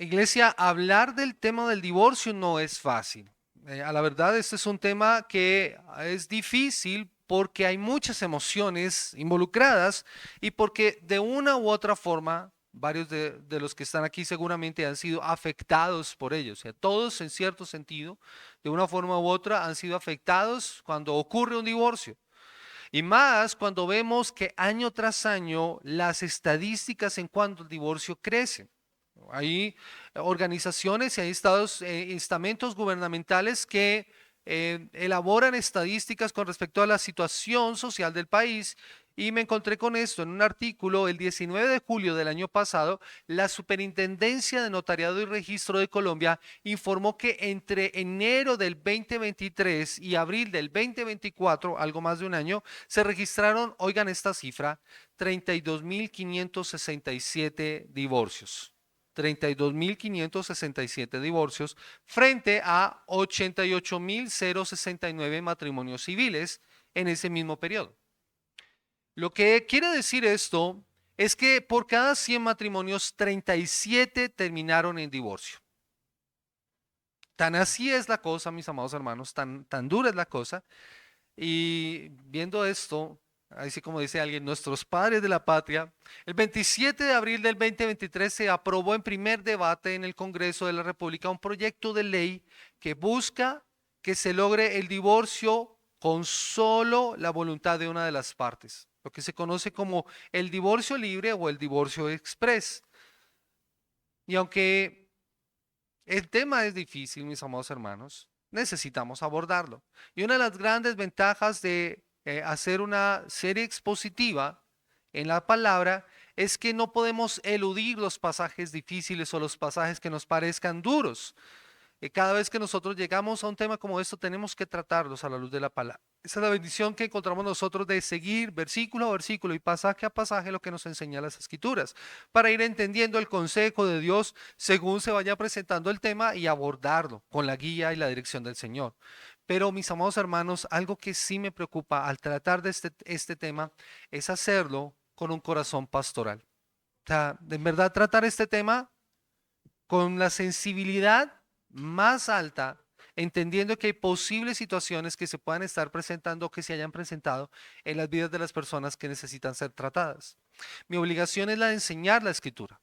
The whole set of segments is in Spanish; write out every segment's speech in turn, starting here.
Iglesia, hablar del tema del divorcio no es fácil. A la verdad, este es un tema que es difícil porque hay muchas emociones involucradas y porque de una u otra forma, varios de los que están aquí seguramente han sido afectados por ello. O sea, todos en cierto sentido, de una forma u otra, han sido afectados cuando ocurre un divorcio. Y más cuando vemos que año tras año las estadísticas en cuanto al divorcio crecen. Hay organizaciones y hay estamentos gubernamentales que elaboran estadísticas con respecto a la situación social del país. Y me encontré con esto en un artículo el 19 de julio del año pasado. La Superintendencia de Notariado y Registro de Colombia informó que entre enero del 2023 y abril del 2024, algo más de un año, se registraron, oigan esta cifra, 32.567 divorcios. 32.567 divorcios frente a 88.069 matrimonios civiles en ese mismo periodo. Lo que quiere decir esto es que por cada 100 matrimonios, 37 terminaron en divorcio. Tan así es la cosa, mis amados hermanos, tan dura es la cosa. Y viendo esto, así como dice alguien, nuestros padres de la patria, el 27 de abril del 2023 se aprobó en primer debate en el Congreso de la República un proyecto de ley que busca que se logre el divorcio con solo la voluntad de una de las partes, lo que se conoce como el divorcio libre o el divorcio express. Y aunque el tema es difícil, mis amados hermanos, necesitamos abordarlo. Y una de las grandes ventajas de hacer una serie expositiva en la palabra es que no podemos eludir los pasajes difíciles o los pasajes que nos parezcan duros. Cada vez que nosotros llegamos a un tema como esto, tenemos que tratarlos a la luz de la palabra. Esa es la bendición que encontramos nosotros de seguir versículo a versículo y pasaje a pasaje lo que nos enseña las escrituras, para ir entendiendo el consejo de Dios según se vaya presentando el tema y abordarlo con la guía y la dirección del Señor. Pero mis amados hermanos, algo que sí me preocupa al tratar de este tema es hacerlo con un corazón pastoral. O sea, de verdad tratar este tema con la sensibilidad más alta, entendiendo que hay posibles situaciones que se puedan estar presentando o que se hayan presentado en las vidas de las personas que necesitan ser tratadas. Mi obligación es la de enseñar la escritura.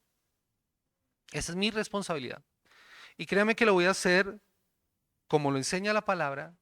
Esa es mi responsabilidad. Y créame que lo voy a hacer como lo enseña la palabra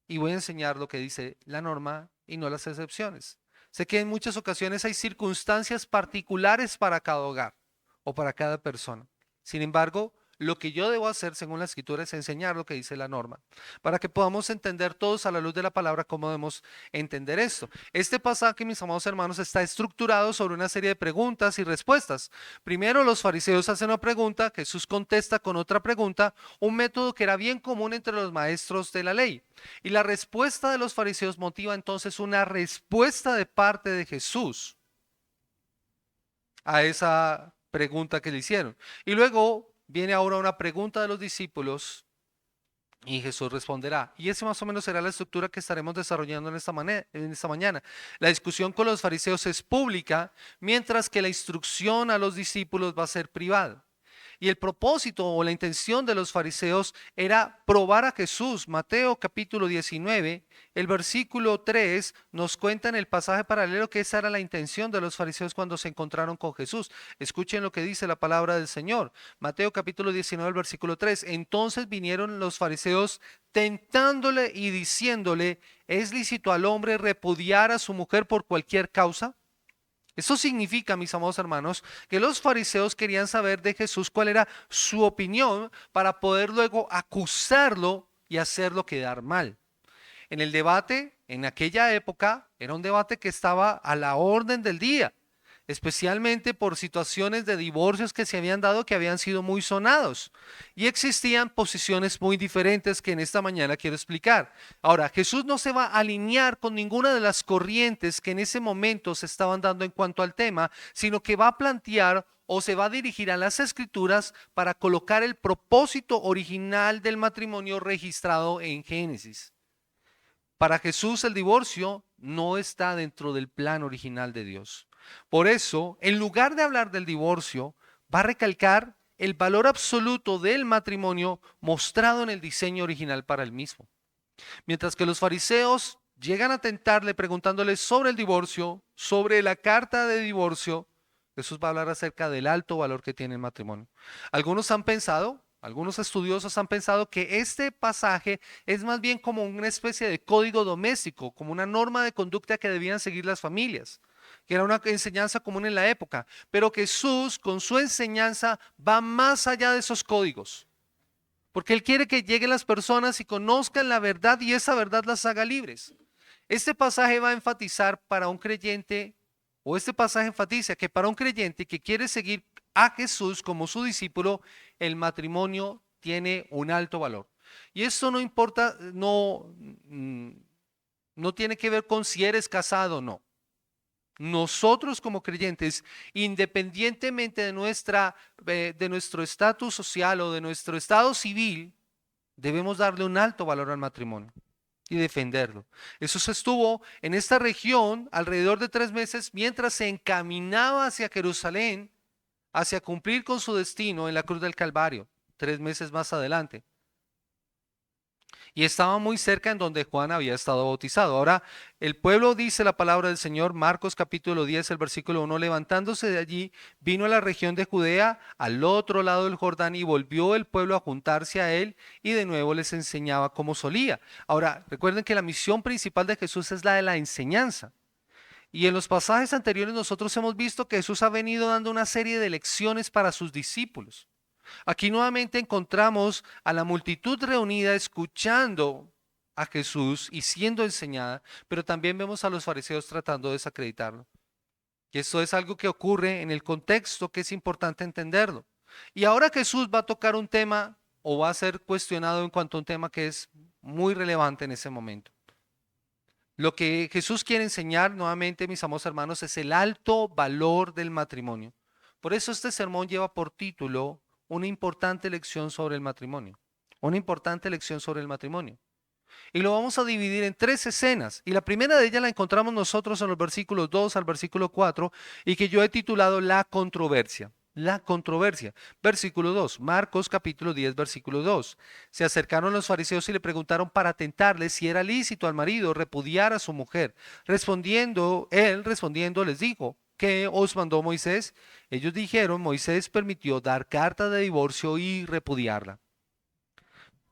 y voy a enseñar lo que dice la norma y no las excepciones. Sé que en muchas ocasiones hay circunstancias particulares para cada hogar o para cada persona. Sin embargo, lo que yo debo hacer según la escritura es enseñar lo que dice la norma, para que podamos entender todos a la luz de la palabra cómo debemos entender esto. Este pasaje, mis amados hermanos, está estructurado sobre una serie de preguntas y respuestas. Primero, los fariseos hacen una pregunta, Jesús contesta con otra pregunta, un método que era bien común entre los maestros de la ley. Y la respuesta de los fariseos motiva entonces una respuesta de parte de Jesús a esa pregunta que le hicieron. Y luego viene ahora una pregunta de los discípulos y Jesús responderá. Y esa más o menos será la estructura que estaremos desarrollando en esta mañana. La discusión con los fariseos es pública, mientras que la instrucción a los discípulos va a ser privada. Y el propósito o la intención de los fariseos era probar a Jesús. Mateo capítulo 19, el versículo 3 nos cuenta en el pasaje paralelo que esa era la intención de los fariseos cuando se encontraron con Jesús. Escuchen lo que dice la palabra del Señor. Mateo capítulo 19, el versículo 3. Entonces vinieron los fariseos tentándole y diciéndole, ¿es lícito al hombre repudiar a su mujer por cualquier causa? Eso significa, mis amados hermanos, que los fariseos querían saber de Jesús cuál era su opinión para poder luego acusarlo y hacerlo quedar mal. En el debate, en aquella época, era un debate que estaba a la orden del día, especialmente por situaciones de divorcios que se habían dado que habían sido muy sonados. Y existían posiciones muy diferentes que en esta mañana quiero explicar. Ahora, Jesús no se va a alinear con ninguna de las corrientes que en ese momento se estaban dando en cuanto al tema, sino que va a plantear o se va a dirigir a las escrituras para colocar el propósito original del matrimonio registrado en Génesis. Para Jesús el divorcio no está dentro del plan original de Dios. Por eso, en lugar de hablar del divorcio, va a recalcar el valor absoluto del matrimonio mostrado en el diseño original para el mismo. Mientras que los fariseos llegan a tentarle preguntándole sobre el divorcio, sobre la carta de divorcio, Jesús va a hablar acerca del alto valor que tiene el matrimonio. Algunos estudiosos han pensado que este pasaje es más bien como una especie de código doméstico, como una norma de conducta que debían seguir las familias, que era una enseñanza común en la época, pero Jesús con su enseñanza va más allá de esos códigos. Porque Él quiere que lleguen las personas y conozcan la verdad y esa verdad las haga libres. Este pasaje va a enfatizar para un creyente, o este pasaje enfatiza que para un creyente que quiere seguir a Jesús como su discípulo, el matrimonio tiene un alto valor. Y esto no importa, no tiene que ver con si eres casado o no. Nosotros como creyentes, independientemente de nuestro estatus social o de nuestro estado civil, debemos darle un alto valor al matrimonio y defenderlo. Jesús estuvo en esta región alrededor de 3 meses mientras se encaminaba hacia Jerusalén, hacia cumplir con su destino en la cruz del Calvario, 3 meses más adelante. Y estaba muy cerca en donde Juan había estado bautizado. Ahora, el pueblo, dice la palabra del Señor, Marcos capítulo 10, el versículo 1, levantándose de allí, vino a la región de Judea, al otro lado del Jordán, y volvió el pueblo a juntarse a él, y de nuevo les enseñaba como solía. Ahora, recuerden que la misión principal de Jesús es la de la enseñanza. Y en los pasajes anteriores nosotros hemos visto que Jesús ha venido dando una serie de lecciones para sus discípulos. Aquí nuevamente encontramos a la multitud reunida escuchando a Jesús y siendo enseñada, pero también vemos a los fariseos tratando de desacreditarlo. Y esto es algo que ocurre en el contexto que es importante entenderlo. Y ahora Jesús va a tocar un tema o va a ser cuestionado en cuanto a un tema que es muy relevante en ese momento. Lo que Jesús quiere enseñar nuevamente, mis amados hermanos, es el alto valor del matrimonio. Por eso este sermón lleva por título una importante lección sobre el matrimonio. Una importante lección sobre el matrimonio. Y lo vamos a dividir en 3 escenas. Y la primera de ellas la encontramos nosotros en los versículos 2 al versículo 4 y que yo he titulado La controversia. La controversia. Versículo 2, Marcos capítulo 10, versículo 2. Se acercaron los fariseos y le preguntaron para tentarle si era lícito al marido repudiar a su mujer. Respondiendo les dijo, ¿qué os mandó Moisés? Ellos dijeron, Moisés permitió dar carta de divorcio y repudiarla.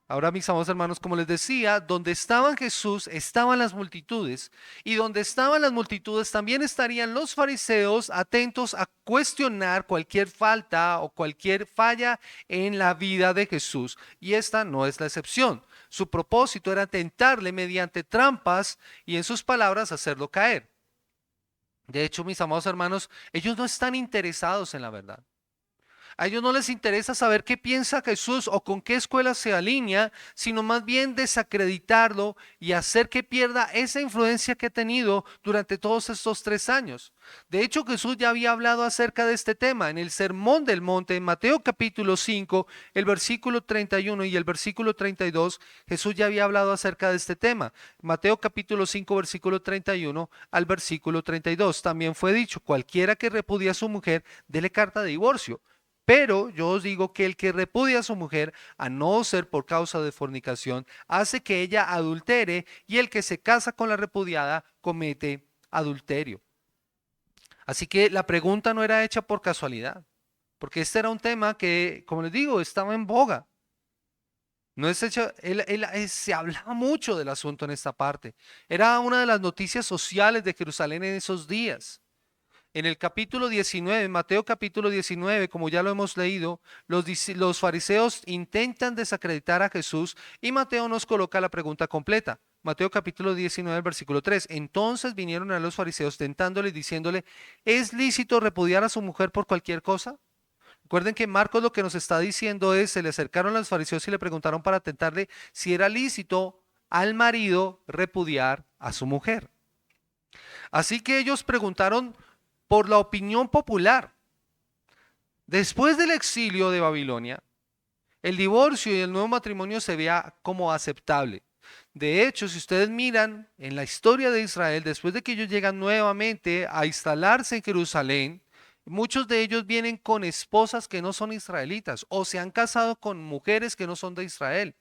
Ahora, mis amados hermanos, como les decía, donde estaba Jesús estaban las multitudes, y donde estaban las multitudes también estarían los fariseos atentos a cuestionar cualquier falta o cualquier falla en la vida de Jesús. Y esta no es la excepción. Su propósito era tentarle mediante trampas y, en sus palabras, hacerlo caer. De hecho, mis amados hermanos, ellos no están interesados en la verdad. A ellos no les interesa saber qué piensa Jesús o con qué escuela se alinea, sino más bien desacreditarlo y hacer que pierda esa influencia que ha tenido durante todos estos 3 años. De hecho, Jesús ya había hablado acerca de este tema en el Sermón del Monte, en Mateo capítulo 5, el versículo 31 y el versículo 32, Jesús ya había hablado acerca de este tema. Mateo capítulo 5, versículo 31 al versículo 32. También fue dicho, cualquiera que repudie a su mujer, dele carta de divorcio. Pero yo os digo que el que repudia a su mujer, a no ser por causa de fornicación, hace que ella adultere, y el que se casa con la repudiada comete adulterio. Así que la pregunta no era hecha por casualidad, porque este era un tema que, como les digo, estaba en boga. No es hecho, se hablaba mucho del asunto en esta parte. Era una de las noticias sociales de Jerusalén en esos días. En el capítulo 19, Mateo capítulo 19, como ya lo hemos leído, los fariseos intentan desacreditar a Jesús y Mateo nos coloca la pregunta completa. Mateo capítulo 19, versículo 3. Entonces vinieron a los fariseos tentándole y diciéndole, ¿es lícito repudiar a su mujer por cualquier cosa? Recuerden que Marcos lo que nos está diciendo es, se le acercaron a los fariseos y le preguntaron para tentarle si era lícito al marido repudiar a su mujer. Así que ellos preguntaron por la opinión popular. Después del exilio de Babilonia, el divorcio y el nuevo matrimonio se veía como aceptable. De hecho, si ustedes miran en la historia de Israel, después de que ellos llegan nuevamente a instalarse en Jerusalén, Muchos de ellos vienen con esposas que no son israelitas o se han casado con mujeres que no son de Israel.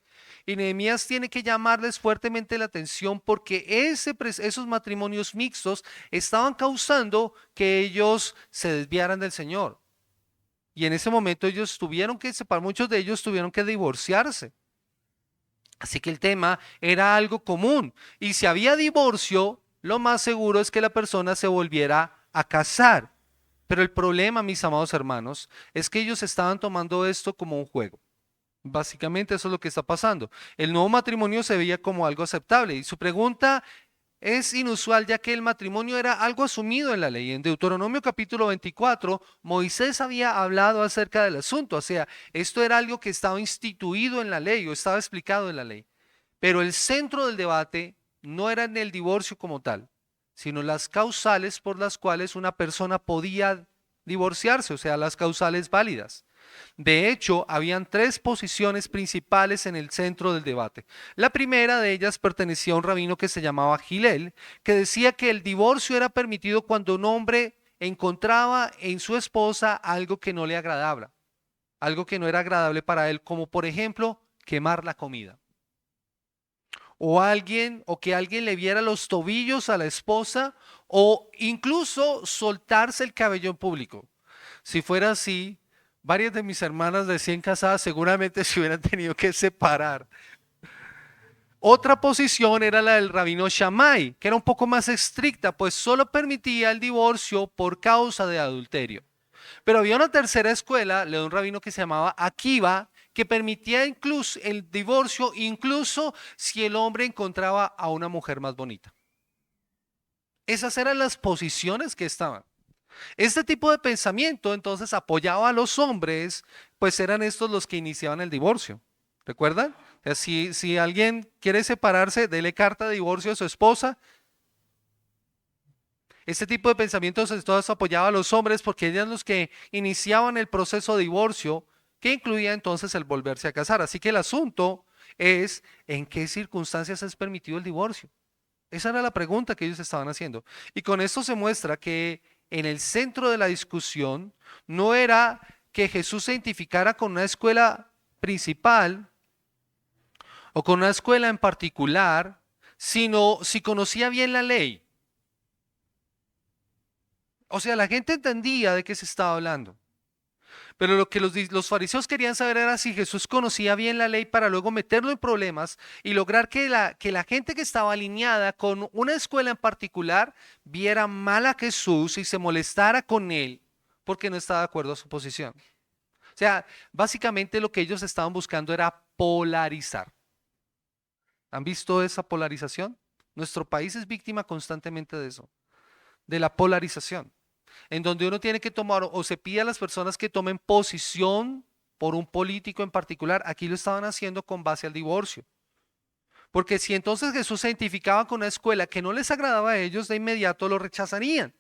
Y Nehemías tiene que llamarles fuertemente la atención porque esos matrimonios mixtos estaban causando que ellos se desviaran del Señor. Y en ese momento ellos tuvieron que separar, muchos de ellos tuvieron que divorciarse. Así que el tema era algo común. Y si había divorcio, lo más seguro es que la persona se volviera a casar. Pero el problema, mis amados hermanos, es que ellos estaban tomando esto como un juego. Básicamente eso es lo que está pasando. El nuevo matrimonio se veía como algo aceptable y su pregunta es inusual ya que el matrimonio era algo asumido en la ley. En Deuteronomio capítulo 24, Moisés había hablado acerca del asunto, o sea, esto era algo que estaba instituido en la ley o estaba explicado en la ley. Pero el centro del debate no era en el divorcio como tal, sino las causales por las cuales una persona podía divorciarse, o sea, las causales válidas. De hecho, habían tres posiciones principales en el centro del debate. La primera de ellas pertenecía a un rabino que se llamaba Gilel, que decía que el divorcio era permitido cuando un hombre encontraba en su esposa algo que no le agradaba, algo que no era agradable para él, como por ejemplo quemar la comida. O que alguien le viera los tobillos a la esposa, o incluso soltarse el cabello en público. Si fuera así, varias de mis hermanas recién casadas seguramente se hubieran tenido que separar. Otra posición era la del rabino Shammai, que era un poco más estricta, pues solo permitía el divorcio por causa de adulterio. Pero había una tercera escuela, la de un rabino que se llamaba Akiva, que permitía incluso el divorcio, incluso si el hombre encontraba a una mujer más bonita. Esas eran las posiciones que estaban. Este tipo de pensamiento entonces apoyaba a los hombres, pues eran estos los que iniciaban el divorcio. ¿Recuerdan? O sea, si alguien quiere separarse, dele carta de divorcio a su esposa. Este tipo de pensamientos entonces apoyaba a los hombres porque eran los que iniciaban el proceso de divorcio, que incluía entonces el volverse a casar. Así que el asunto es en qué circunstancias es permitido el divorcio. Esa era la pregunta que ellos estaban haciendo. Y con esto se muestra que en el centro de la discusión no era que Jesús se identificara con una escuela principal o con una escuela en particular, sino si conocía bien la ley. O sea, la gente entendía de qué se estaba hablando. Pero lo que los fariseos querían saber era si Jesús conocía bien la ley para luego meterlo en problemas y lograr que la gente que estaba alineada con una escuela en particular viera mal a Jesús y se molestara con él porque no estaba de acuerdo a su posición. O sea, básicamente lo que ellos estaban buscando era polarizar. ¿Han visto esa polarización? Nuestro país es víctima constantemente de eso, de la polarización en donde uno tiene que tomar o se pide a las personas que tomen posición por un político en particular. Aquí lo estaban haciendo con base al divorcio. Porque si entonces Jesús se identificaba con una escuela que no les agradaba a ellos, de inmediato lo rechazarían.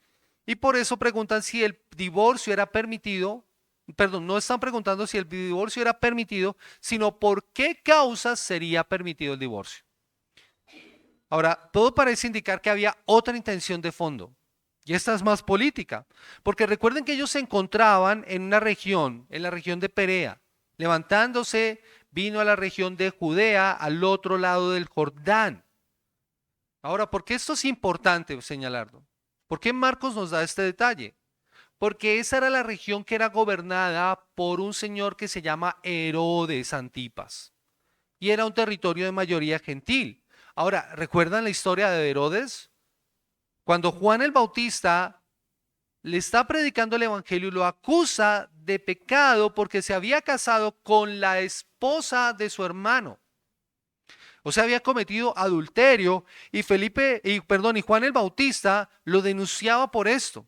Y por eso preguntan si el divorcio era permitido, perdón, no están preguntando si el divorcio era permitido, sino por qué causas sería permitido el divorcio. Ahora, todo parece indicar que había otra intención de fondo. Y esta es más política, porque recuerden que ellos se encontraban en una región, en la región de Perea. Levantándose, vino a la región de Judea, al otro lado del Jordán. Ahora, ¿por qué esto es importante señalarlo? ¿Por qué Marcos nos da este detalle? Porque esa era la región que era gobernada por un señor que se llama Herodes Antipas. Y era un territorio de mayoría gentil. Ahora, ¿recuerdan la historia de Herodes? Cuando Juan el Bautista le está predicando el evangelio y lo acusa de pecado porque se había casado con la esposa de su hermano. O sea, había cometido adulterio y y Juan el Bautista lo denunciaba por esto.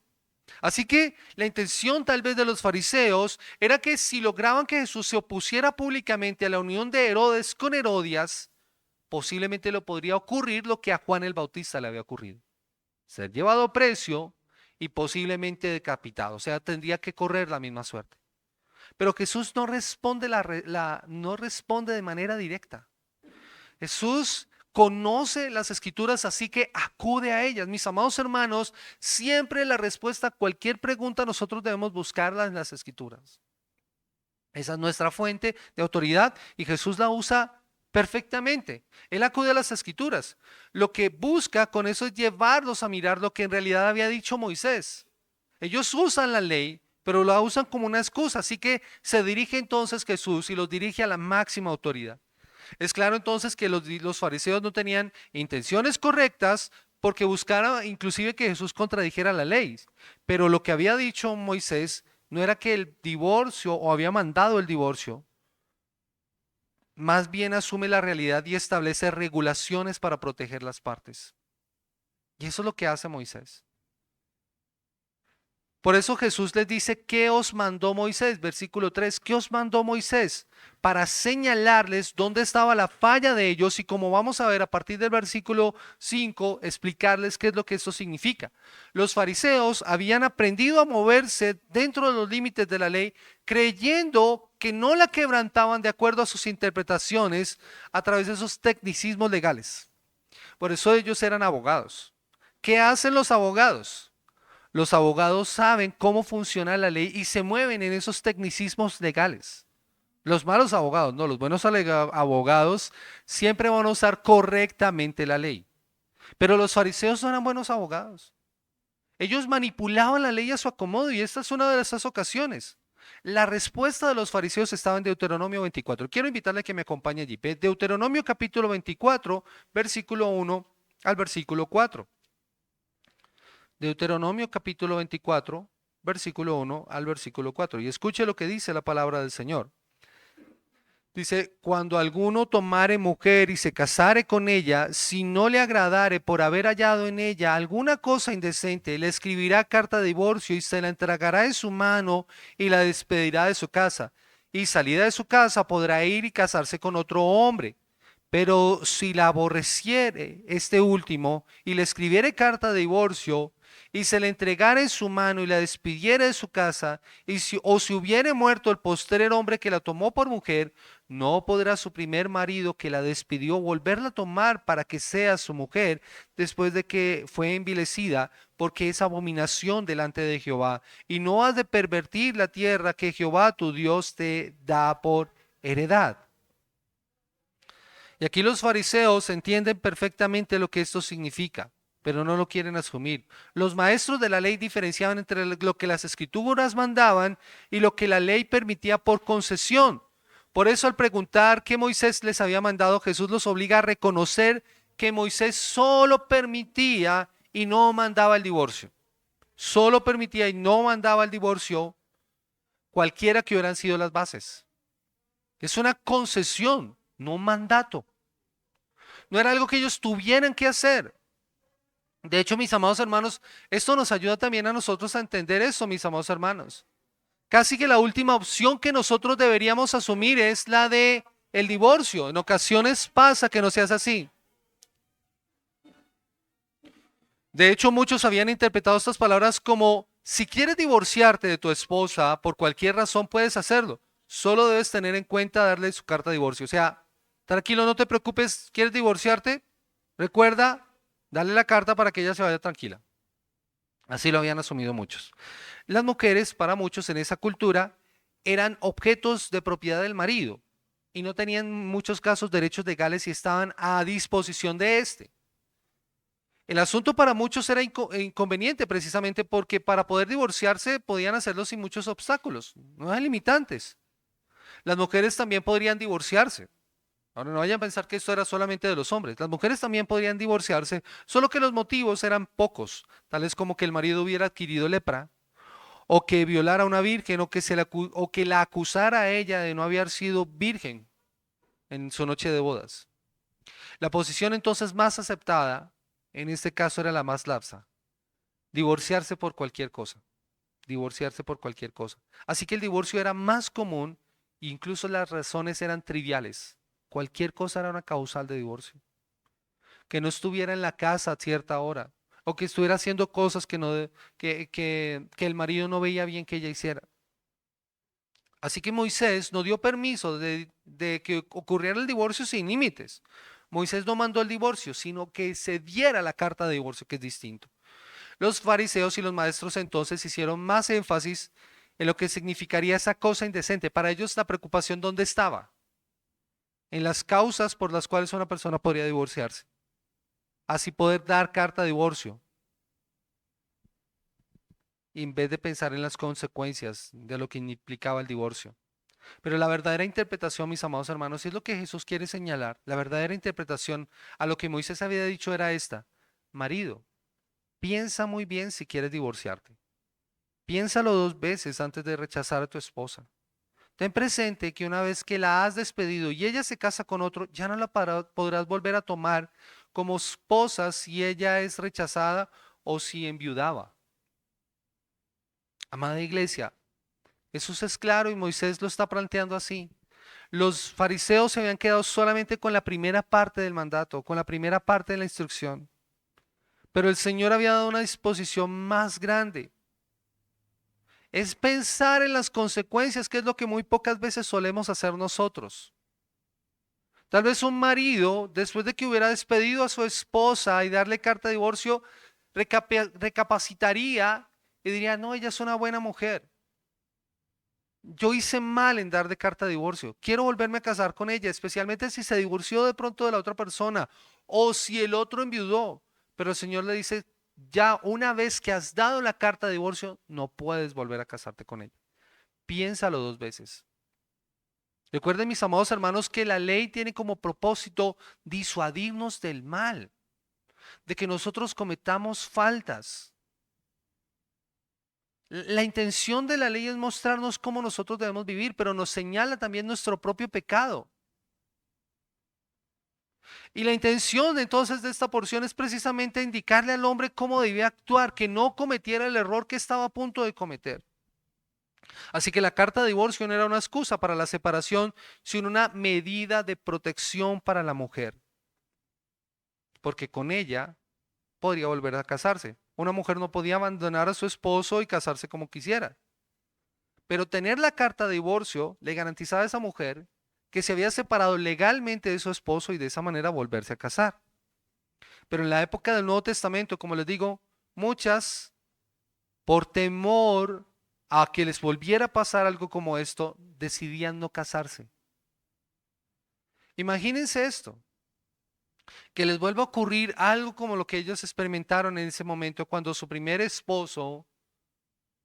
Así que la intención tal vez de los fariseos era que si lograban que Jesús se opusiera públicamente a la unión de Herodes con Herodias, posiblemente le podría ocurrir lo que a Juan el Bautista le había ocurrido: ser llevado a precio y posiblemente decapitado. O sea, tendría que correr la misma suerte. Pero Jesús no responde, no responde de manera directa. Jesús conoce las escrituras, así que acude a ellas. Mis amados hermanos, siempre la respuesta a cualquier pregunta nosotros debemos buscarla en las escrituras. Esa es nuestra fuente de autoridad y Jesús la usa perfectamente. Él acude a las escrituras. Lo que busca con eso es llevarlos a mirar lo que en realidad había dicho Moisés. Ellos usan la ley, pero la usan como una excusa. Así que se dirige entonces Jesús y los dirige a la máxima autoridad. Es claro entonces que los fariseos no tenían intenciones correctas porque buscaron inclusive que Jesús contradijera la ley. Pero lo que había dicho Moisés no era que el divorcio o había mandado el divorcio, más bien asume la realidad y establece regulaciones para proteger las partes. Y eso es lo que hace Moisés. Por eso Jesús les dice, ¿qué os mandó Moisés? Versículo 3, ¿qué os mandó Moisés? Para señalarles dónde estaba la falla de ellos y como vamos a ver a partir del versículo 5, explicarles qué es lo que esto significa. Los fariseos habían aprendido a moverse dentro de los límites de la ley, creyendo que no la quebrantaban de acuerdo a sus interpretaciones a través de esos tecnicismos legales. Por eso ellos eran abogados. ¿Qué hacen los abogados? Los abogados saben cómo funciona la ley y se mueven en esos tecnicismos legales. Los malos abogados, no, los buenos abogados siempre van a usar correctamente la ley. Pero los fariseos no eran buenos abogados. Ellos manipulaban la ley a su acomodo y esta es una de esas ocasiones. La respuesta de los fariseos estaba en Deuteronomio 24. Quiero invitarle a que me acompañe allí. Deuteronomio capítulo 24, versículo 1 al versículo 4. Deuteronomio capítulo 24, versículo 1 al versículo 4. Y escuche lo que dice la palabra del Señor. Dice, cuando alguno tomare mujer y se casare con ella, si no le agradare por haber hallado en ella alguna cosa indecente, le escribirá carta de divorcio y se la entregará en su mano y la despedirá de su casa. Y salida de su casa podrá ir y casarse con otro hombre. Pero si la aborreciere este último y le escribiere carta de divorcio y se le entregara en su mano y la despidiera de su casa, o si hubiere muerto el postrer hombre que la tomó por mujer, no podrá su primer marido que la despidió volverla a tomar para que sea su mujer después de que fue envilecida, porque es abominación delante de Jehová. Y no has de pervertir la tierra que Jehová tu Dios te da por heredad. Y aquí los fariseos entienden perfectamente lo que esto significa, pero no lo quieren asumir. Los maestros de la ley diferenciaban entre lo que las escrituras mandaban y lo que la ley permitía por concesión. Por eso al preguntar qué Moisés les había mandado, Jesús los obliga a reconocer que Moisés solo permitía y no mandaba el divorcio. Solo permitía y no mandaba el divorcio cualquiera que hubieran sido las bases. Es una concesión, no un mandato. No era algo que ellos tuvieran que hacer. De hecho, mis amados hermanos, esto nos ayuda también a nosotros a entender eso, mis amados hermanos. Casi que la última opción que nosotros deberíamos asumir es la de el divorcio. En ocasiones pasa que no se hace así. De hecho, muchos habían interpretado estas palabras como, si quieres divorciarte de tu esposa por cualquier razón, puedes hacerlo. Solo debes tener en cuenta darle su carta de divorcio. O sea, tranquilo, no te preocupes, ¿quieres divorciarte? Recuerda, dale la carta para que ella se vaya tranquila. Así lo habían asumido muchos. Las mujeres, para muchos en esa cultura, eran objetos de propiedad del marido y no tenían en muchos casos derechos legales y estaban a disposición de éste. El asunto para muchos era inconveniente precisamente porque para poder divorciarse podían hacerlo sin muchos obstáculos, no hay limitantes. Las mujeres también podrían divorciarse. Ahora no vayan a pensar que esto era solamente de los hombres. Las mujeres también podrían divorciarse, solo que los motivos eran pocos, tales como que el marido hubiera adquirido lepra, o que violara a una virgen, o que la acusara a ella de no haber sido virgen en su noche de bodas. La posición entonces más aceptada, en este caso era la más laxa, divorciarse por cualquier cosa, divorciarse por cualquier cosa. Así que el divorcio era más común, incluso las razones eran triviales. Cualquier cosa era una causal de divorcio. Que no estuviera en la casa a cierta hora o que estuviera haciendo cosas que el marido no veía bien que ella hiciera. Así que Moisés no dio permiso de que ocurriera el divorcio sin límites. Moisés no mandó el divorcio, sino que se diera la carta de divorcio, que es distinto. Los fariseos y los maestros entonces hicieron más énfasis en lo que significaría esa cosa indecente. Para ellos la preocupación, ¿dónde estaba? En las causas por las cuales una persona podría divorciarse. Así poder dar carta de divorcio, en vez de pensar en las consecuencias de lo que implicaba el divorcio. Pero la verdadera interpretación, mis amados hermanos, es lo que Jesús quiere señalar. La verdadera interpretación a lo que Moisés había dicho era esta: marido, piensa muy bien si quieres divorciarte. Piénsalo 2 veces antes de rechazar a tu esposa. Ten presente que una vez que la has despedido y ella se casa con otro, ya no la podrás volver a tomar como esposa si ella es rechazada o si enviudaba. Amada iglesia, Jesús es claro y Moisés lo está planteando así. Los fariseos se habían quedado solamente con la primera parte del mandato, con la primera parte de la instrucción. Pero el Señor había dado una disposición más grande. Es pensar en las consecuencias, que es lo que muy pocas veces solemos hacer nosotros. Tal vez un marido, después de que hubiera despedido a su esposa y darle carta de divorcio, recapacitaría y diría: no, ella es una buena mujer. Yo hice mal en dar de carta de divorcio. Quiero volverme a casar con ella, especialmente si se divorció de pronto de la otra persona o si el otro enviudó. Pero el Señor le dice: ya una vez que has dado la carta de divorcio, no puedes volver a casarte con ella. Piénsalo 2 veces. Recuerden, mis amados hermanos, que la ley tiene como propósito disuadirnos del mal, de que nosotros cometamos faltas. La intención de la ley es mostrarnos cómo nosotros debemos vivir, pero nos señala también nuestro propio pecado. Y la intención entonces de esta porción es precisamente indicarle al hombre cómo debía actuar, que no cometiera el error que estaba a punto de cometer. Así que la carta de divorcio no era una excusa para la separación, sino una medida de protección para la mujer, porque con ella podría volver a casarse. Una mujer no podía abandonar a su esposo y casarse como quisiera. Pero tener la carta de divorcio le garantizaba a esa mujer que se había separado legalmente de su esposo y de esa manera volverse a casar. Pero en la época del Nuevo Testamento, como les digo, muchas, por temor a que les volviera a pasar algo como esto, decidían no casarse. Imagínense esto, que les vuelva a ocurrir algo como lo que ellos experimentaron en ese momento cuando su primer esposo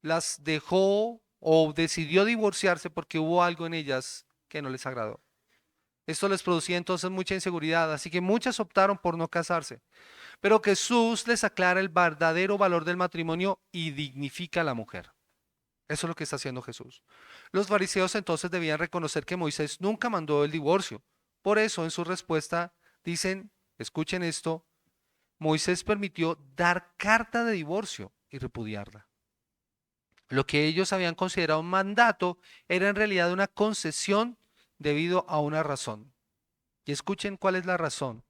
las dejó o decidió divorciarse porque hubo algo en ellas que no les agradó. Esto les producía entonces mucha inseguridad, así que muchas optaron por no casarse. Pero Jesús les aclara el verdadero valor del matrimonio y dignifica a la mujer. Eso es lo que está haciendo Jesús. Los fariseos entonces debían reconocer que Moisés nunca mandó el divorcio. Por eso en su respuesta dicen: escuchen esto, Moisés permitió dar carta de divorcio y repudiarla. Lo que ellos habían considerado un mandato era en realidad una concesión debido a una razón. Y escuchen cuál es la razón.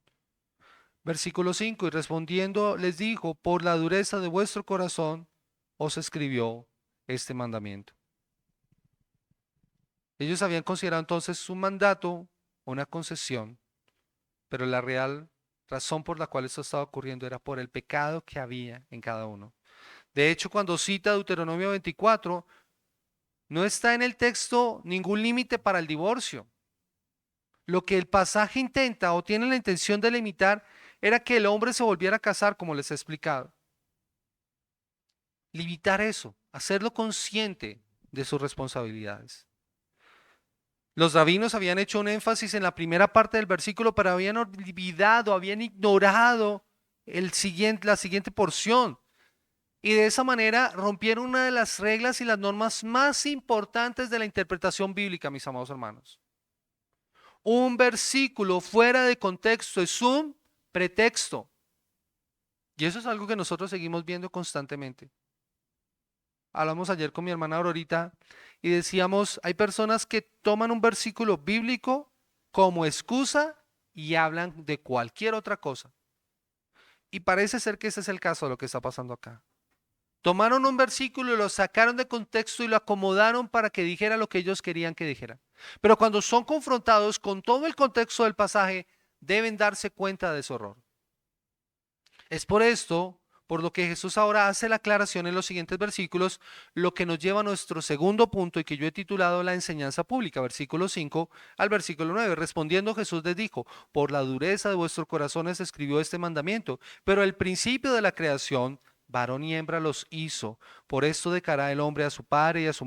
Versículo 5: y respondiendo les dijo: por la dureza de vuestro corazón os escribió este mandamiento. Ellos habían considerado entonces un mandato, una concesión, pero la real razón por la cual esto estaba ocurriendo era por el pecado que había en cada uno. De hecho, cuando cita Deuteronomio 24, no está en el texto ningún límite para el divorcio. Lo que el pasaje intenta o tiene la intención de limitar era que el hombre se volviera a casar, como les he explicado. Limitar eso, hacerlo consciente de sus responsabilidades. Los rabinos habían hecho un énfasis en la primera parte del versículo, pero habían olvidado, habían ignorado la siguiente porción. Y de esa manera rompieron una de las reglas y las normas más importantes de la interpretación bíblica, mis amados hermanos. Un versículo fuera de contexto es un pretexto. Y eso es algo que nosotros seguimos viendo constantemente. Hablamos ayer con mi hermana Aurorita y decíamos: hay personas que toman un versículo bíblico como excusa y hablan de cualquier otra cosa. Y parece ser que ese es el caso de lo que está pasando acá. Tomaron un versículo y lo sacaron de contexto y lo acomodaron para que dijera lo que ellos querían que dijera. Pero cuando son confrontados con todo el contexto del pasaje, deben darse cuenta de su error. Es por esto, por lo que Jesús ahora hace la aclaración en los siguientes versículos, lo que nos lleva a nuestro segundo punto y que yo he titulado la enseñanza pública, versículo 5 al versículo 9. Respondiendo Jesús les dijo, por la dureza de vuestros corazones escribió este mandamiento, pero el principio de la creación, varón y hembra los hizo. Por esto dejará el hombre a su padre y a su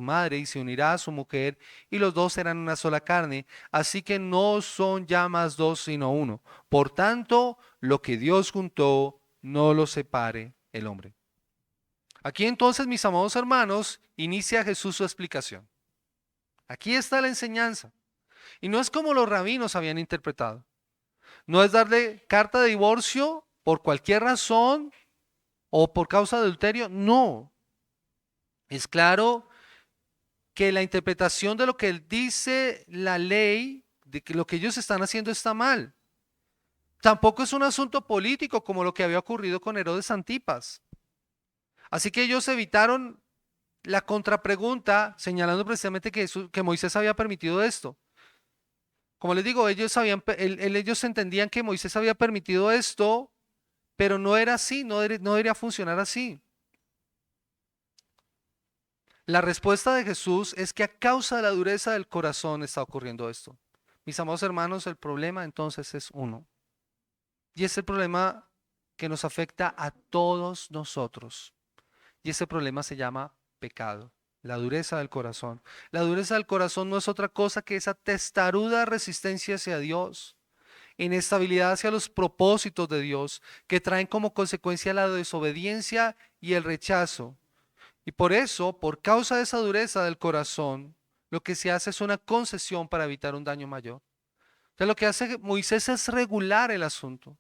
madre y se unirá a su mujer y los dos serán una sola carne. Así que no son ya más dos sino uno. Por tanto, lo que Dios juntó, no lo separe el hombre. Aquí entonces, mis amados hermanos, inicia Jesús su explicación. Aquí está la enseñanza. Y no es como los rabinos habían interpretado. No es darle carta de divorcio por cualquier razón o por causa de adulterio. No. Es claro que la interpretación de lo que dice la ley, de que lo que ellos están haciendo está mal. Tampoco es un asunto político como lo que había ocurrido con Herodes Antipas. Así que ellos evitaron la contrapregunta señalando precisamente que Moisés había permitido esto. Como les digo, ellos entendían que Moisés había permitido esto, pero no era así, no debería funcionar así. La respuesta de Jesús es que a causa de la dureza del corazón está ocurriendo esto. Mis amados hermanos, el problema entonces es uno. Y es el problema que nos afecta a todos nosotros. Y ese problema se llama pecado, la dureza del corazón. La dureza del corazón no es otra cosa que esa testaruda resistencia hacia Dios, inestabilidad hacia los propósitos de Dios, que traen como consecuencia la desobediencia y el rechazo. Y por eso, por causa de esa dureza del corazón, lo que se hace es una concesión para evitar un daño mayor. Entonces, lo que hace Moisés es regular el asunto,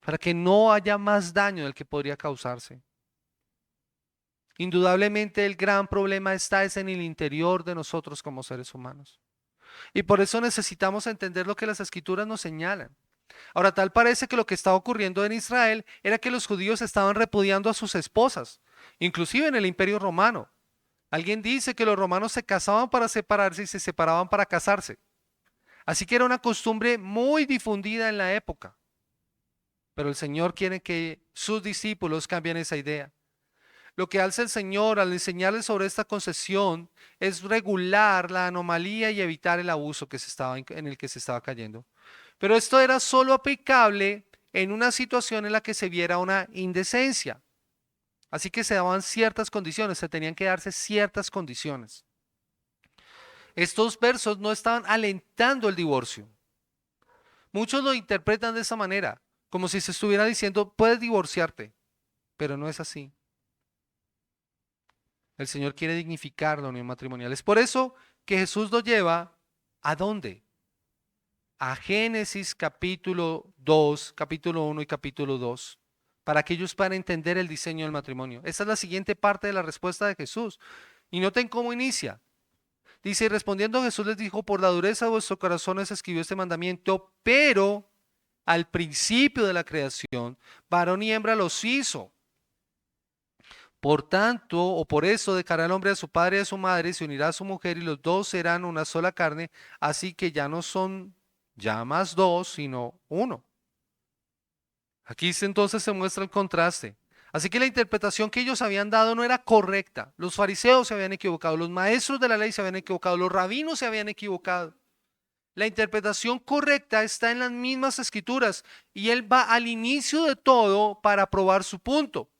para que no haya más daño del que podría causarse. Indudablemente el gran problema está en el interior de nosotros como seres humanos. Y por eso necesitamos entender lo que las escrituras nos señalan. Ahora, tal parece que lo que estaba ocurriendo en Israel era que los judíos estaban repudiando a sus esposas, inclusive en el Imperio Romano. Alguien dice que los romanos se casaban para separarse y se separaban para casarse. Así que era una costumbre muy difundida en la época. Pero el Señor quiere que sus discípulos cambien esa idea. Lo que hace el Señor al enseñarles sobre esta concesión es regular la anomalía y evitar el abuso en el que se estaba cayendo. Pero esto era solo aplicable en una situación en la que se viera una indecencia. Así que se daban ciertas condiciones, se tenían que darse ciertas condiciones. Estos versos no estaban alentando el divorcio. Muchos lo interpretan de esa manera, como si se estuviera diciendo, puedes divorciarte, pero no es así. El Señor quiere dignificar la unión matrimonial. Es por eso que Jesús lo lleva ¿a dónde? A Génesis capítulo 2, capítulo 1 y capítulo 2, para que ellos puedan entender el diseño del matrimonio. Esta es la siguiente parte de la respuesta de Jesús. Y noten cómo inicia. Dice, y respondiendo Jesús les dijo, por la dureza de vuestros corazones escribió este mandamiento, pero al principio de la creación, varón y hembra los hizo. Por tanto, o por eso dejará el hombre a su padre y a su madre, se unirá a su mujer y los dos serán una sola carne, así que ya no son ya más dos, sino uno. Aquí entonces se muestra el contraste. Así que la interpretación que ellos habían dado no era correcta. Los fariseos se habían equivocado, los maestros de la ley se habían equivocado, los rabinos se habían equivocado. La interpretación correcta está en las mismas escrituras y él va al inicio de todo para probar su punto.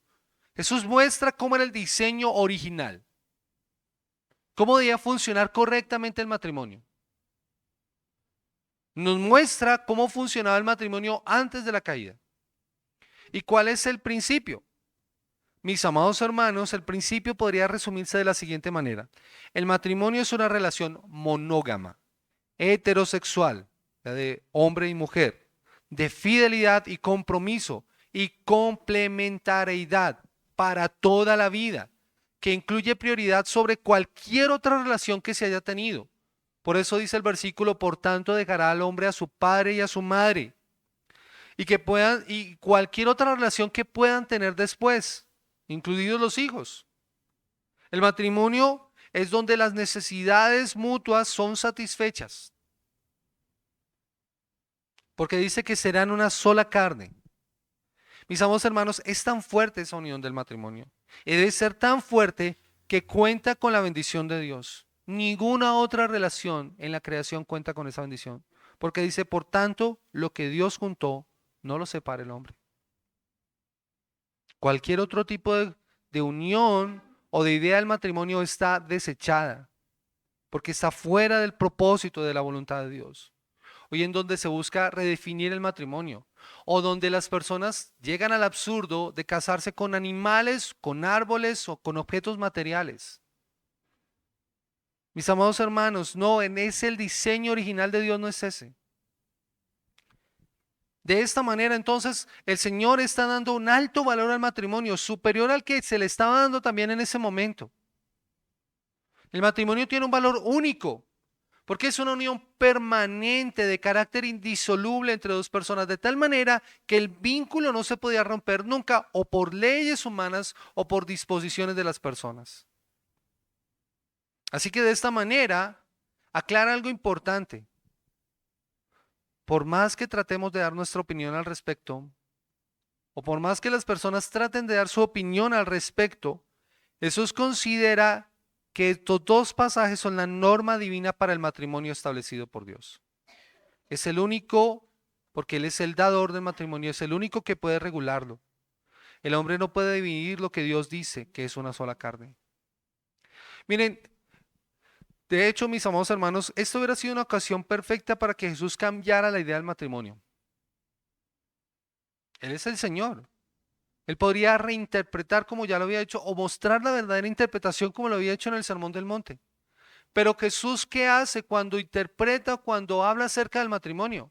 Jesús muestra cómo era el diseño original, cómo debía funcionar correctamente el matrimonio. Nos muestra cómo funcionaba el matrimonio antes de la caída. ¿Y cuál es el principio? Mis amados hermanos, el principio podría resumirse de la siguiente manera. El matrimonio es una relación monógama, heterosexual, de hombre y mujer, de fidelidad y compromiso y complementariedad para toda la vida, que incluye prioridad sobre cualquier otra relación que se haya tenido. Por eso dice el versículo, por tanto dejará al hombre a su padre y a su madre, y cualquier otra relación que puedan tener después, incluidos los hijos. El matrimonio es donde las necesidades mutuas son satisfechas. porque dice que serán una sola carne. Mis amados hermanos, es tan fuerte esa unión del matrimonio. Y debe ser tan fuerte que cuenta con la bendición de Dios. Ninguna otra relación en la creación cuenta con esa bendición. Porque dice, por tanto, lo que Dios juntó, no lo separe el hombre. Cualquier otro tipo de unión o de idea del matrimonio está desechada, porque está fuera del propósito de la voluntad de Dios. Hoy en donde se busca redefinir el matrimonio, o donde las personas llegan al absurdo de casarse con animales, con árboles o con objetos materiales. Mis amados hermanos, no, en ese el diseño original de Dios no es ese. De esta manera, entonces, el Señor está dando un alto valor al matrimonio, superior al que se le estaba dando también en ese momento. El matrimonio tiene un valor único, porque es una unión permanente de carácter indisoluble entre dos personas, de tal manera que el vínculo no se podía romper nunca, o por leyes humanas o por disposiciones de las personas. Así que de esta manera, aclara algo importante. Por más que tratemos de dar nuestra opinión al respecto, o por más que las personas traten de dar su opinión al respecto, Jesús considera que estos dos pasajes son la norma divina para el matrimonio establecido por Dios. Es el único, porque Él es el dador del matrimonio, es el único que puede regularlo. El hombre no puede dividir lo que Dios dice, que es una sola carne. Miren, de hecho, mis amados hermanos, esto hubiera sido una ocasión perfecta para que Jesús cambiara la idea del matrimonio. Él es el Señor. Él podría reinterpretar como ya lo había hecho o mostrar la verdadera interpretación como lo había hecho en el Sermón del Monte. Pero Jesús, ¿qué hace cuando interpreta, cuando habla acerca del matrimonio?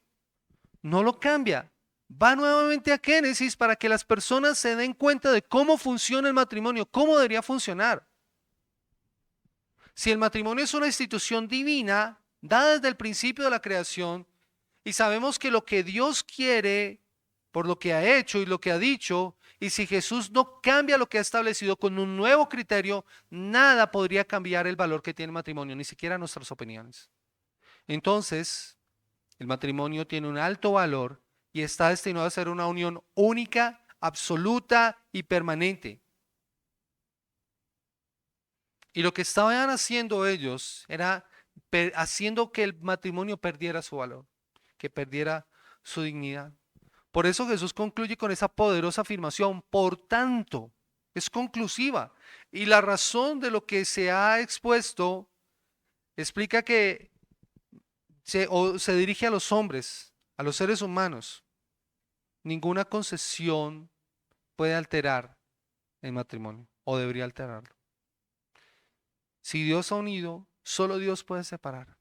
No lo cambia. Va nuevamente a Génesis para que las personas se den cuenta de cómo funciona el matrimonio, cómo debería funcionar. Si el matrimonio es una institución divina, dada desde el principio de la creación, y sabemos que lo que Dios quiere, por lo que ha hecho y lo que ha dicho, y si Jesús no cambia lo que ha establecido con un nuevo criterio, nada podría cambiar el valor que tiene el matrimonio, ni siquiera nuestras opiniones. Entonces, el matrimonio tiene un alto valor y está destinado a ser una unión única, absoluta y permanente. Y lo que estaban haciendo ellos era haciendo que el matrimonio perdiera su valor, que perdiera su dignidad. Por eso Jesús concluye con esa poderosa afirmación, por tanto, es conclusiva. Y la razón de lo que se ha expuesto explica que se dirige a los hombres, a los seres humanos. Ninguna concesión puede alterar el matrimonio o debería alterarlo. Si Dios ha unido, solo Dios puede separar.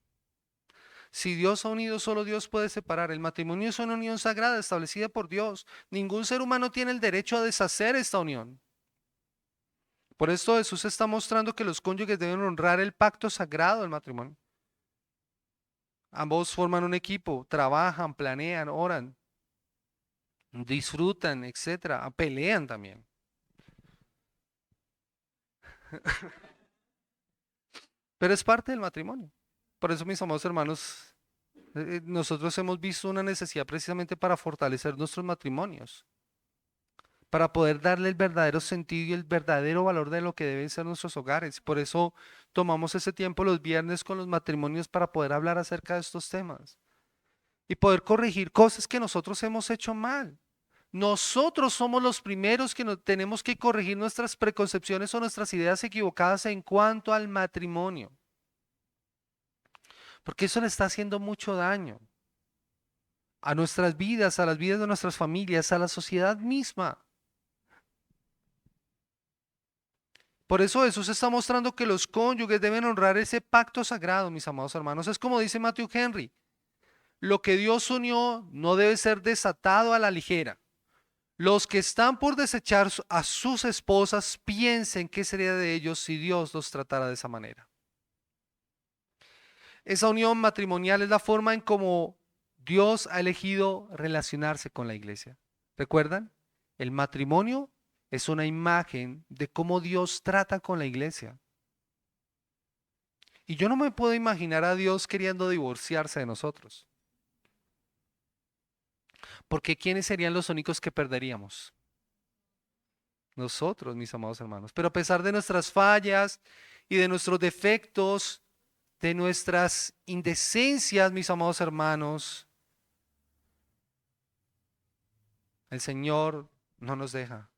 Si Dios ha unido, solo Dios puede separar. El matrimonio es una unión sagrada establecida por Dios. Ningún ser humano tiene el derecho a deshacer esta unión. Por esto Jesús está mostrando que los cónyuges deben honrar el pacto sagrado del matrimonio. Ambos forman un equipo, trabajan, planean, oran, disfrutan, etcétera, pelean también. Pero es parte del matrimonio. Por eso, mis amados hermanos, nosotros hemos visto una necesidad precisamente para fortalecer nuestros matrimonios, para poder darle el verdadero sentido y el verdadero valor de lo que deben ser nuestros hogares. Por eso tomamos ese tiempo los viernes con los matrimonios para poder hablar acerca de estos temas y poder corregir cosas que nosotros hemos hecho mal. Nosotros somos los primeros que tenemos que corregir nuestras preconcepciones o nuestras ideas equivocadas en cuanto al matrimonio, porque eso le está haciendo mucho daño a nuestras vidas, a las vidas de nuestras familias, a la sociedad misma. Por eso Jesús está mostrando que los cónyuges deben honrar ese pacto sagrado, mis amados hermanos. Es como dice Matthew Henry, lo que Dios unió no debe ser desatado a la ligera. Los que están por desechar a sus esposas piensen qué sería de ellos si Dios los tratara de esa manera. Esa unión matrimonial es la forma en cómo Dios ha elegido relacionarse con la iglesia. ¿Recuerdan? El matrimonio es una imagen de cómo Dios trata con la iglesia. Y yo no me puedo imaginar a Dios queriendo divorciarse de nosotros. Porque ¿quiénes serían los únicos que perderíamos? Nosotros, mis amados hermanos. Pero a pesar de nuestras fallas y de nuestros defectos, de nuestras indecencias, mis amados hermanos, el Señor no nos deja.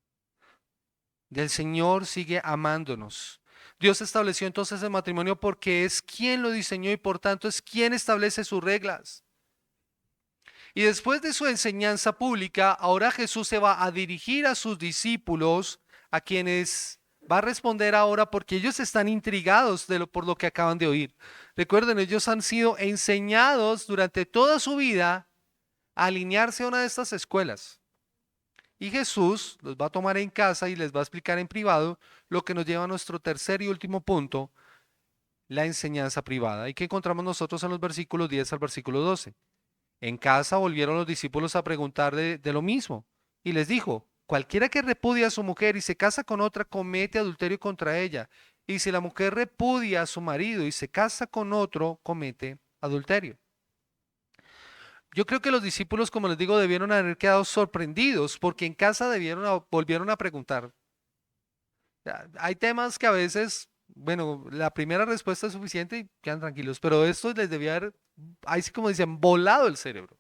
El Señor sigue amándonos. Dios estableció entonces el matrimonio porque es quien lo diseñó y por tanto es quien establece sus reglas. Y después de su enseñanza pública, ahora Jesús se va a dirigir a sus discípulos, a quienes va a responder ahora porque ellos están intrigados por lo que acaban de oír. Recuerden, ellos han sido enseñados durante toda su vida a alinearse a una de estas escuelas. Y Jesús los va a tomar en casa y les va a explicar en privado, lo que nos lleva a nuestro tercer y último punto, la enseñanza privada. ¿Y qué encontramos nosotros en los versículos 10 al versículo 12? En casa volvieron los discípulos a preguntar de lo mismo. Y les dijo, cualquiera que repudia a su mujer y se casa con otra, comete adulterio contra ella. Y si la mujer repudia a su marido y se casa con otro, comete adulterio. Yo creo que los discípulos, como les digo, debieron haber quedado sorprendidos porque en casa volvieron a preguntar. Hay temas que a veces, bueno, la primera respuesta es suficiente y quedan tranquilos, pero esto les debía haber, ahí sí como dicen, volado el cerebro.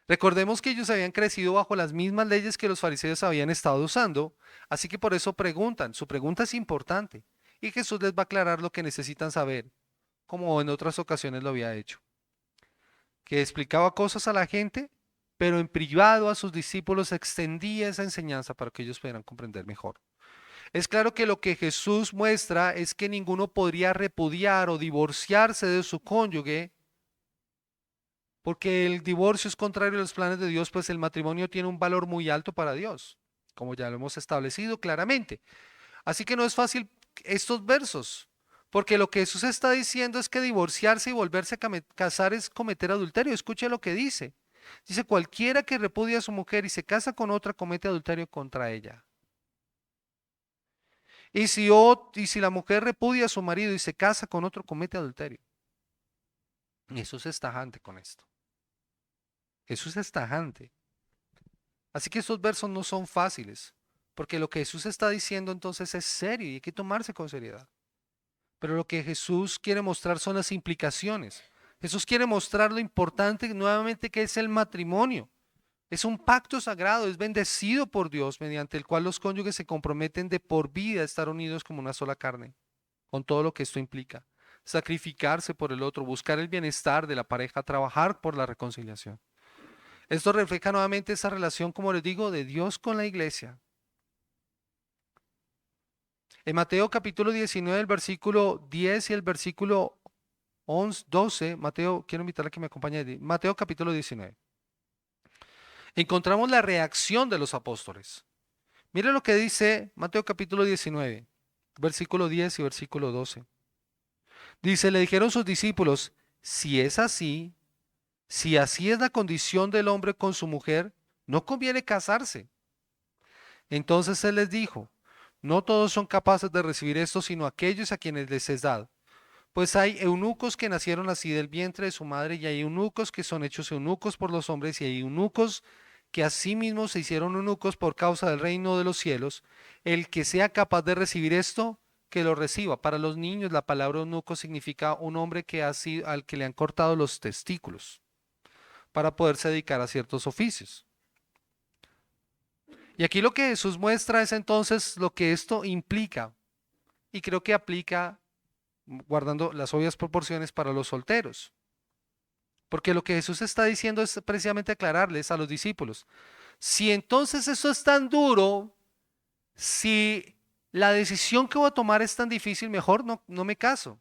Recordemos que ellos habían crecido bajo las mismas leyes que los fariseos habían estado usando, así que por eso preguntan. Su pregunta es importante y Jesús les va a aclarar lo que necesitan saber, como en otras ocasiones lo había hecho. Que explicaba cosas a la gente, pero en privado a sus discípulos extendía esa enseñanza para que ellos pudieran comprender mejor. Es claro que lo que Jesús muestra es que ninguno podría repudiar o divorciarse de su cónyuge, porque el divorcio es contrario a los planes de Dios, pues el matrimonio tiene un valor muy alto para Dios, como ya lo hemos establecido claramente. Así que no es fácil estos versos, porque lo que Jesús está diciendo es que divorciarse y volverse a casar es cometer adulterio. Escuche lo que dice. Dice, cualquiera que repudia a su mujer y se casa con otra comete adulterio contra ella. Y si la mujer repudia a su marido y se casa con otro, comete adulterio. Jesús es tajante con esto. Jesús es tajante. Así que estos versos no son fáciles, porque lo que Jesús está diciendo entonces es serio y hay que tomarse con seriedad. Pero lo que Jesús quiere mostrar son las implicaciones. Jesús quiere mostrar lo importante nuevamente que es el matrimonio. Es un pacto sagrado, es bendecido por Dios, mediante el cual los cónyuges se comprometen de por vida a estar unidos como una sola carne, con todo lo que esto implica. Sacrificarse por el otro, buscar el bienestar de la pareja, trabajar por la reconciliación. Esto refleja nuevamente esa relación, como les digo, de Dios con la iglesia. En Mateo capítulo 19, el versículo 10 y el versículo 12, Mateo, quiero invitarle a que me acompañe allí. Mateo capítulo 19. Encontramos la reacción de los apóstoles. Mire lo que dice Mateo capítulo 19, versículo 10 y versículo 12. Dice, le dijeron sus discípulos, si es así, si así es la condición del hombre con su mujer, no conviene casarse. Entonces él les dijo, no todos son capaces de recibir esto, sino aquellos a quienes les es dado. Pues hay eunucos que nacieron así del vientre de su madre, y hay eunucos que son hechos eunucos por los hombres, y hay eunucos que asimismo se hicieron eunucos por causa del reino de los cielos. El que sea capaz de recibir esto, que lo reciba. Para los niños, la palabra eunuco significa un hombre que al que le han cortado los testículos para poderse dedicar a ciertos oficios. Y aquí lo que Jesús muestra es entonces lo que esto implica, y creo que aplica guardando las obvias proporciones para los solteros. Porque lo que Jesús está diciendo es precisamente aclararles a los discípulos, si entonces eso es tan duro, si la decisión que voy a tomar es tan difícil, mejor no me caso.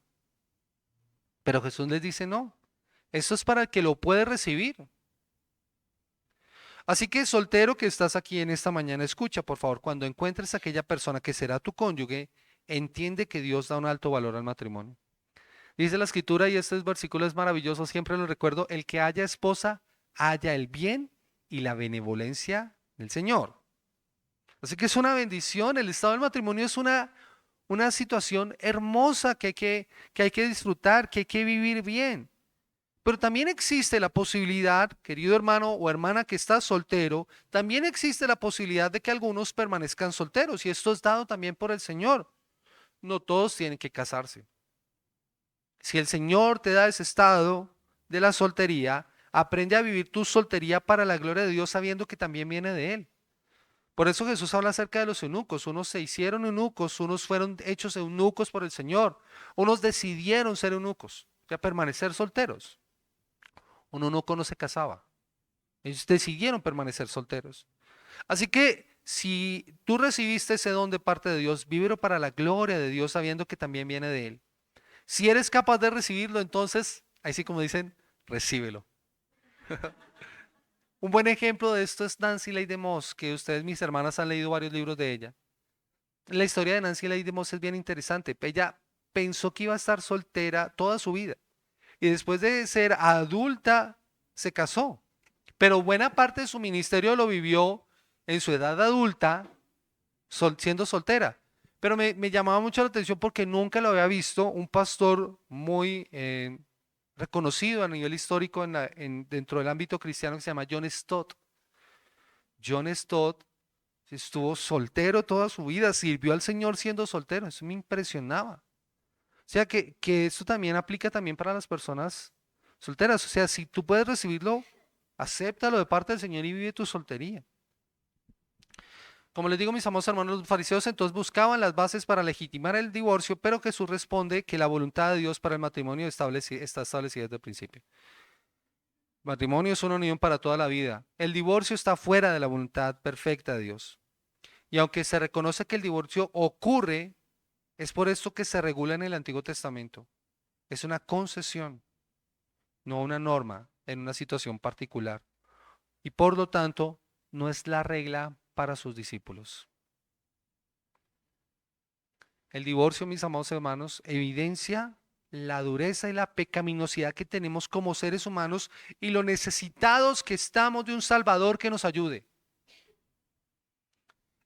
Pero Jesús les dice no, esto es para el que lo puede recibir. Así que soltero que estás aquí en esta mañana, escucha por favor, cuando encuentres a aquella persona que será tu cónyuge, entiende que Dios da un alto valor al matrimonio. Dice la escritura, y este versículo es maravilloso, siempre lo recuerdo, el que haya esposa, haya el bien y la benevolencia del Señor. Así que es una bendición, el estado del matrimonio es una situación hermosa que hay que disfrutar, que hay que vivir bien. Pero también existe la posibilidad, querido hermano o hermana que está soltero, también existe la posibilidad de que algunos permanezcan solteros y esto es dado también por el Señor. No todos tienen que casarse. Si el Señor te da ese estado de la soltería, aprende a vivir tu soltería para la gloria de Dios sabiendo que también viene de Él. Por eso Jesús habla acerca de los eunucos. Unos se hicieron eunucos, unos fueron hechos eunucos por el Señor. Unos decidieron ser eunucos, o sea, permanecer solteros. Un eunuco no se casaba. Ellos decidieron permanecer solteros. Así que si tú recibiste ese don de parte de Dios, vívelo para la gloria de Dios sabiendo que también viene de Él. Si eres capaz de recibirlo, entonces, ahí sí como dicen, recíbelo. Un buen ejemplo de esto es Nancy Leigh DeMoss, que ustedes, mis hermanas, han leído varios libros de ella. La historia de Nancy Leigh DeMoss es bien interesante. Ella pensó que iba a estar soltera toda su vida y después de ser adulta se casó. Pero buena parte de su ministerio lo vivió en su edad adulta siendo soltera. Pero me llamaba mucho la atención porque nunca lo había visto un pastor muy reconocido a nivel histórico dentro del ámbito cristiano que se llama John Stott. John Stott estuvo soltero toda su vida, sirvió al Señor siendo soltero, eso me impresionaba. O sea que esto también aplica también para las personas solteras. O sea, si tú puedes recibirlo, acéptalo de parte del Señor y vive tu soltería. Como les digo, mis amados hermanos, los fariseos entonces buscaban las bases para legitimar el divorcio, pero Jesús responde que la voluntad de Dios para el matrimonio está establecida desde el principio. Matrimonio es una unión para toda la vida. El divorcio está fuera de la voluntad perfecta de Dios. Y aunque se reconoce que el divorcio ocurre, es por esto que se regula en el Antiguo Testamento. Es una concesión, no una norma en una situación particular. Y por lo tanto, no es la regla para sus discípulos. El divorcio, mis amados hermanos, evidencia la dureza y la pecaminosidad que tenemos como seres humanos y lo necesitados que estamos de un Salvador que nos ayude.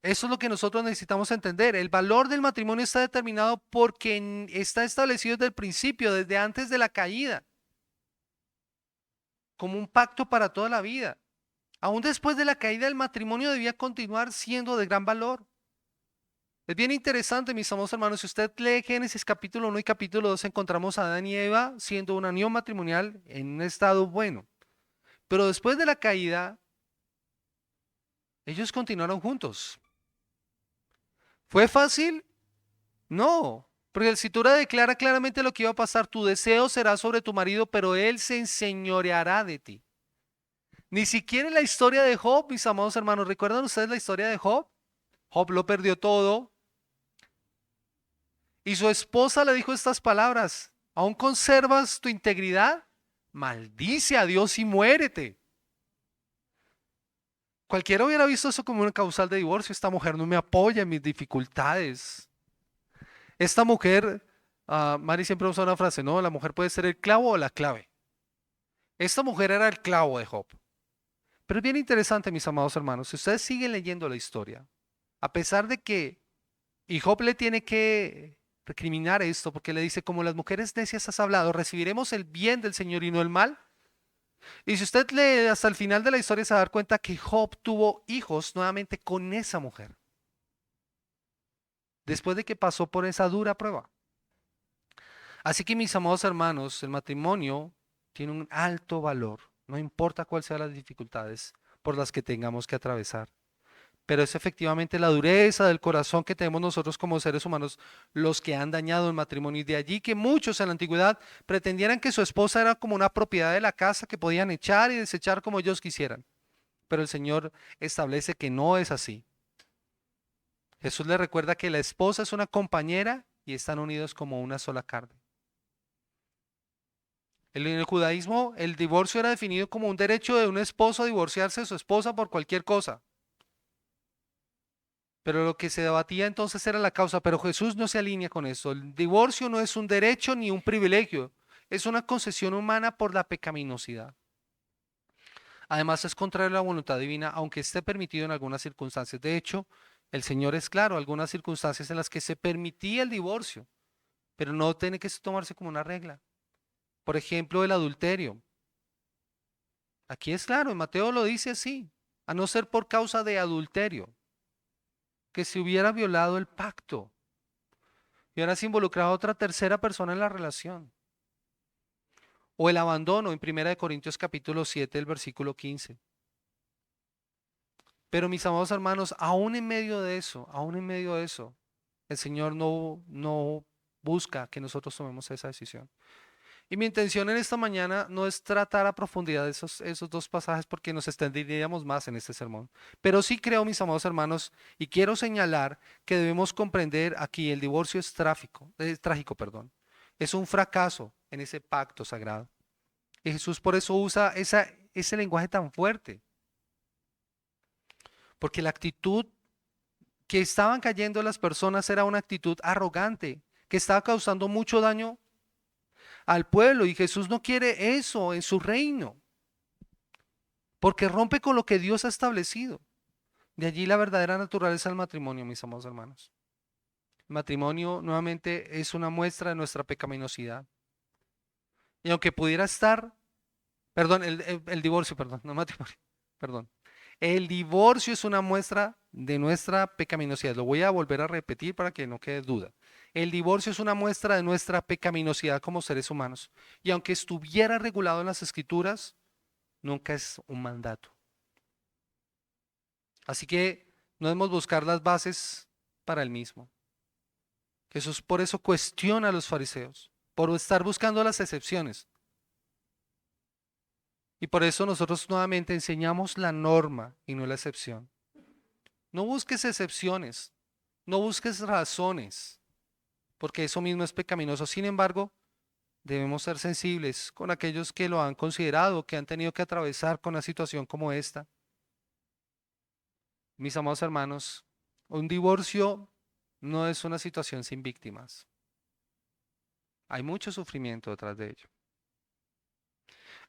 Eso es lo que nosotros necesitamos entender. El valor del matrimonio está determinado porque está establecido desde el principio, desde antes de la caída, como un pacto para toda la vida. Aún después de la caída, el matrimonio debía continuar siendo de gran valor. Es bien interesante, mis amados hermanos, si usted lee Génesis capítulo 1 y capítulo 2, encontramos a Adán y Eva siendo una unión matrimonial en un estado bueno. Pero después de la caída, ellos continuaron juntos. ¿Fue fácil? No, porque la escritura declara claramente lo que iba a pasar. Tu deseo será sobre tu marido, pero él se enseñoreará de ti. Ni siquiera en la historia de Job, mis amados hermanos, ¿recuerdan ustedes la historia de Job? Job lo perdió todo y su esposa le dijo estas palabras: ¿aún conservas tu integridad? Maldice a Dios y muérete. Cualquiera hubiera visto eso como una causal de divorcio. Esta mujer no me apoya en mis dificultades. Esta mujer, Mari siempre usa una frase, ¿no? La mujer puede ser el clavo o la clave. Esta mujer era el clavo de Job. Pero es bien interesante, mis amados hermanos, si ustedes siguen leyendo la historia, a pesar de que, y Job le tiene que recriminar esto, porque le dice, como las mujeres necias has hablado, recibiremos el bien del Señor y no el mal. Y si usted lee hasta el final de la historia, se va a dar cuenta que Job tuvo hijos nuevamente con esa mujer, después de que pasó por esa dura prueba. Así que mis amados hermanos, el matrimonio tiene un alto valor, no importa cuáles sean las dificultades por las que tengamos que atravesar. Pero es efectivamente la dureza del corazón que tenemos nosotros como seres humanos los que han dañado el matrimonio. Y de allí que muchos en la antigüedad pretendieran que su esposa era como una propiedad de la casa que podían echar y desechar como ellos quisieran. Pero el Señor establece que no es así. Jesús le recuerda que la esposa es una compañera y están unidos como una sola carne. En el judaísmo, el divorcio era definido como un derecho de un esposo a divorciarse de su esposa por cualquier cosa. Pero lo que se debatía entonces era la causa, pero Jesús no se alinea con eso. El divorcio no es un derecho ni un privilegio, es una concesión humana por la pecaminosidad. Además es contrario a la voluntad divina, aunque esté permitido en algunas circunstancias. De hecho, el Señor es claro, algunas circunstancias en las que se permitía el divorcio, pero no tiene que tomarse como una regla. Por ejemplo, el adulterio. Aquí es claro, en Mateo lo dice así, a no ser por causa de adulterio, que se hubiera violado el pacto y ahora se involucrado a otra tercera persona en la relación. O el abandono en 1 Corintios capítulo 7, el versículo 15. Pero mis amados hermanos, aún en medio de eso, aún en medio de eso, el Señor no busca que nosotros tomemos esa decisión. Y mi intención en esta mañana no es tratar a profundidad esos dos pasajes porque nos extenderíamos más en este sermón. Pero sí creo, mis amados hermanos, y quiero señalar que debemos comprender aquí el divorcio es trágico, perdón. Es un fracaso en ese pacto sagrado. Y Jesús por eso usa ese lenguaje tan fuerte. Porque la actitud que estaban cayendo las personas era una actitud arrogante, que estaba causando mucho daño al pueblo. Y Jesús no quiere eso en su reino, porque rompe con lo que Dios ha establecido. De allí la verdadera naturaleza del matrimonio, mis amados hermanos. El matrimonio nuevamente es una muestra de nuestra pecaminosidad. Y aunque pudiera estar, perdón, el divorcio, perdón, no matrimonio, perdón. El divorcio es una muestra de nuestra pecaminosidad. Lo voy a volver a repetir para que no quede duda. El divorcio es una muestra de nuestra pecaminosidad como seres humanos. Y aunque estuviera regulado en las escrituras, nunca es un mandato. Así que no debemos buscar las bases para el mismo. Jesús por eso cuestiona a los fariseos, por estar buscando las excepciones. Y por eso nosotros nuevamente enseñamos la norma y no la excepción. No busques excepciones, no busques razones, porque eso mismo es pecaminoso. Sin embargo, debemos ser sensibles con aquellos que lo han considerado, que han tenido que atravesar con una situación como esta. Mis amados hermanos, un divorcio no es una situación sin víctimas. Hay mucho sufrimiento detrás de ello.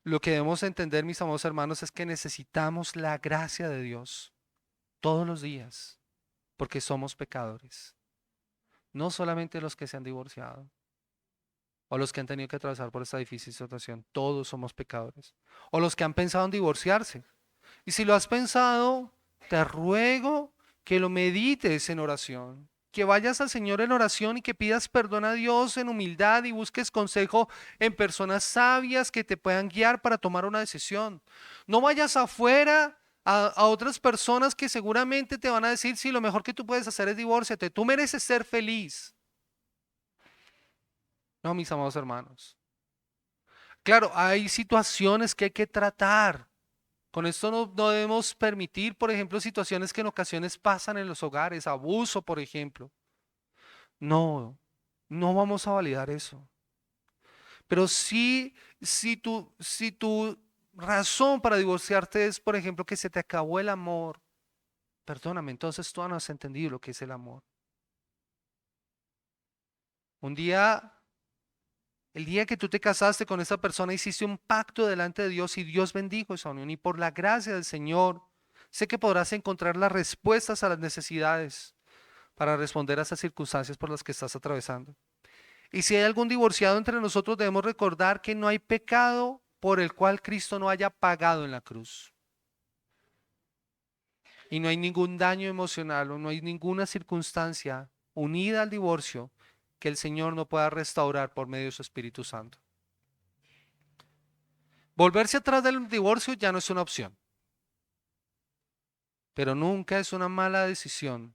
Lo que debemos entender, mis amados hermanos, es que necesitamos la gracia de Dios todos los días, porque somos pecadores. No solamente los que se han divorciado o los que han tenido que atravesar por esta difícil situación, todos somos pecadores. O los que han pensado en divorciarse. Y si lo has pensado, te ruego que lo medites en oración, que vayas al Señor en oración y que pidas perdón a Dios en humildad y busques consejo en personas sabias que te puedan guiar para tomar una decisión. No vayas afuera a otras personas que seguramente te van a decir si lo mejor que tú puedes hacer es divórciate, tú mereces ser feliz. No, mis amados hermanos. Claro, hay situaciones que hay que tratar. Con esto no debemos permitir, por ejemplo, situaciones que en ocasiones pasan en los hogares, abuso, por ejemplo. No, no vamos a validar eso. Pero sí, si tu razón para divorciarte es, por ejemplo, que se te acabó el amor, perdóname, entonces tú no has entendido lo que es el amor. Un día, el día que tú te casaste con esa persona, hiciste un pacto delante de Dios y Dios bendijo esa unión. Y por la gracia del Señor, sé que podrás encontrar las respuestas a las necesidades para responder a esas circunstancias por las que estás atravesando. Y si hay algún divorciado entre nosotros, debemos recordar que no hay pecado por el cual Cristo no haya pagado en la cruz. Y no hay ningún daño emocional o no hay ninguna circunstancia unida al divorcio que el Señor no pueda restaurar por medio de su Espíritu Santo. Volverse atrás del divorcio ya no es una opción, pero nunca es una mala decisión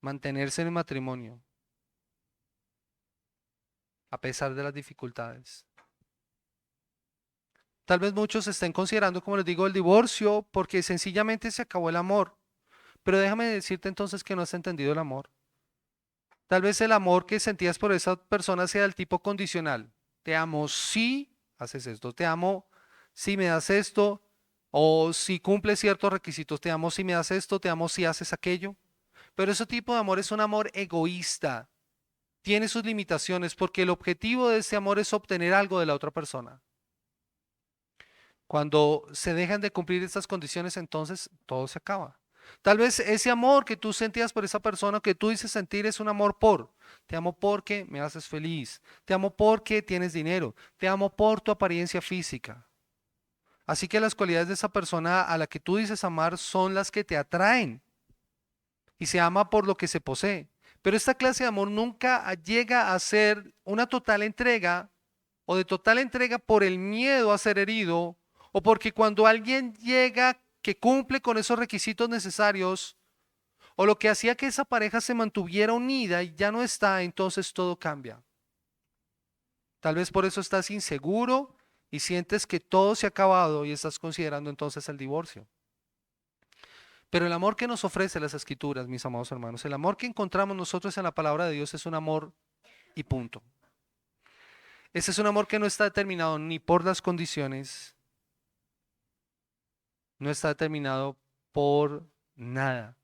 mantenerse en el matrimonio a pesar de las dificultades. Tal vez muchos estén considerando, como les digo, el divorcio porque sencillamente se acabó el amor. Pero déjame decirte entonces que no has entendido el amor. Tal vez el amor que sentías por esa persona sea del tipo condicional. Te amo si haces esto, te amo si me das esto, o si cumples ciertos requisitos, te amo si me das esto, te amo si haces aquello. Pero ese tipo de amor es un amor egoísta. Tiene sus limitaciones porque el objetivo de ese amor es obtener algo de la otra persona. Cuando se dejan de cumplir estas condiciones, entonces todo se acaba. Tal vez ese amor que tú sentías por esa persona, que tú dices sentir, es un amor por. Te amo porque me haces feliz. Te amo porque tienes dinero. Te amo por tu apariencia física. Así que las cualidades de esa persona a la que tú dices amar son las que te atraen y se ama por lo que se posee. Pero esta clase de amor nunca llega a ser una total entrega o de total entrega por el miedo a ser herido o porque cuando alguien llega que cumple con esos requisitos necesarios o lo que hacía que esa pareja se mantuviera unida y ya no está, entonces todo cambia. Tal vez por eso estás inseguro y sientes que todo se ha acabado y estás considerando entonces el divorcio. Pero el amor que nos ofrece las escrituras, mis amados hermanos, el amor que encontramos nosotros en la palabra de Dios es un amor y punto. Ese es un amor que no está determinado ni por las condiciones, no está determinado por nada.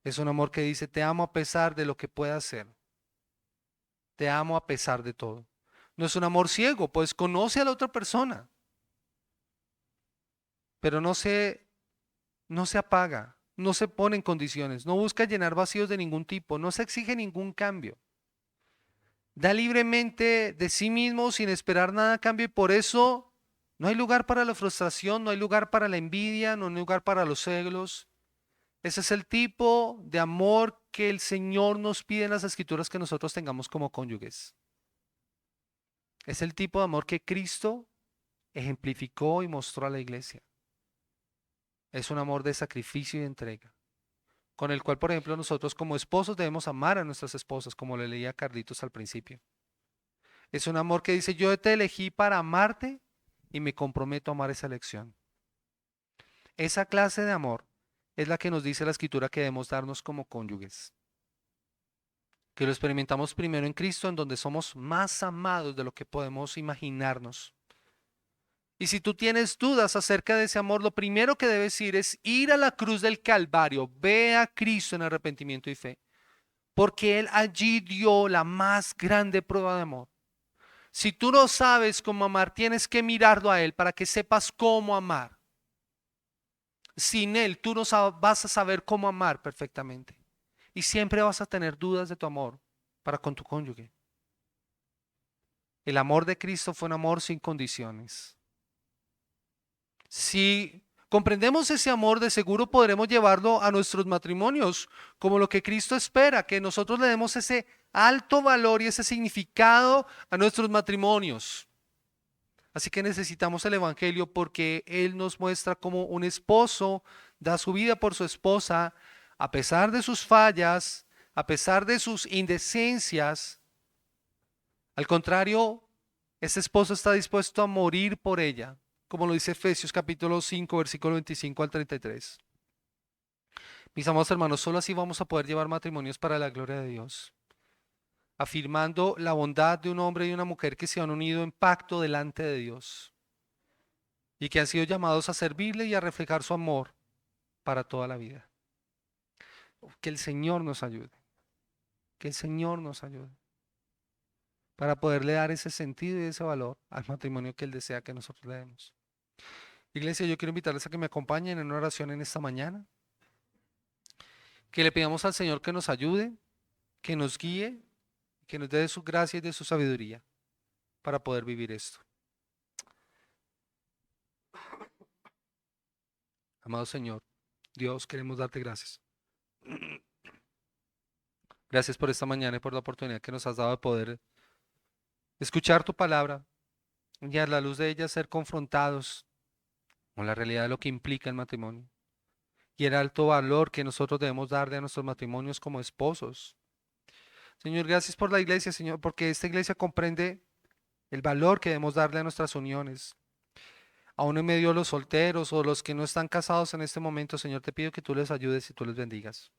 Es un amor que dice, te amo a pesar de lo que pueda hacer. Te amo a pesar de todo. No es un amor ciego, pues conoce a la otra persona, pero no se apaga, no se pone en condiciones, no busca llenar vacíos de ningún tipo, no se exige ningún cambio. Da libremente de sí mismo sin esperar nada a cambio y por eso no hay lugar para la frustración, no hay lugar para la envidia, no hay lugar para los celos. Ese es el tipo de amor que el Señor nos pide en las Escrituras que nosotros tengamos como cónyuges. Es el tipo de amor que Cristo ejemplificó y mostró a la iglesia. Es un amor de sacrificio y entrega, con el cual, por ejemplo, nosotros como esposos debemos amar a nuestras esposas, como le leía a Carlitos al principio. Es un amor que dice, yo te elegí para amarte y me comprometo a amar esa elección. Esa clase de amor es la que nos dice la Escritura que debemos darnos como cónyuges. Que lo experimentamos primero en Cristo, en donde somos más amados de lo que podemos imaginarnos. Y si tú tienes dudas acerca de ese amor, lo primero que debes ir a la cruz del Calvario, ve a Cristo en arrepentimiento y fe, porque Él allí dio la más grande prueba de amor. Si tú no sabes cómo amar, tienes que mirarlo a Él para que sepas cómo amar. Sin Él, tú no vas a saber cómo amar perfectamente. Y siempre vas a tener dudas de tu amor para con tu cónyuge. El amor de Cristo fue un amor sin condiciones. Si comprendemos ese amor, de seguro podremos llevarlo a nuestros matrimonios, como lo que Cristo espera, que nosotros le demos ese alto valor y ese significado a nuestros matrimonios. Así que necesitamos el Evangelio porque Él nos muestra cómo un esposo da su vida por su esposa, a pesar de sus fallas, a pesar de sus indecencias. Al contrario, ese esposo está dispuesto a morir por ella, como lo dice Efesios capítulo 5, versículo 25 al 33. Mis amados hermanos, solo así vamos a poder llevar matrimonios para la gloria de Dios, afirmando la bondad de un hombre y una mujer que se han unido en pacto delante de Dios y que han sido llamados a servirle y a reflejar su amor para toda la vida. Que el Señor nos ayude, que el Señor nos ayude para poderle dar ese sentido y ese valor al matrimonio que Él desea que nosotros le demos. Iglesia, yo quiero invitarles a que me acompañen en una oración en esta mañana, que le pidamos al Señor que nos ayude, que nos guíe, que nos dé de su gracia y de su sabiduría para poder vivir esto. Amado Señor, Dios, queremos darte gracias. Gracias por esta mañana y por la oportunidad que nos has dado de poder escuchar tu palabra y a la luz de ella ser confrontados con la realidad de lo que implica el matrimonio y el alto valor que nosotros debemos darle a nuestros matrimonios como esposos. Señor, gracias por la iglesia, Señor, porque esta iglesia comprende el valor que debemos darle a nuestras uniones. Aún en medio de los solteros o los que no están casados en este momento, Señor, te pido que tú les ayudes y tú les bendigas.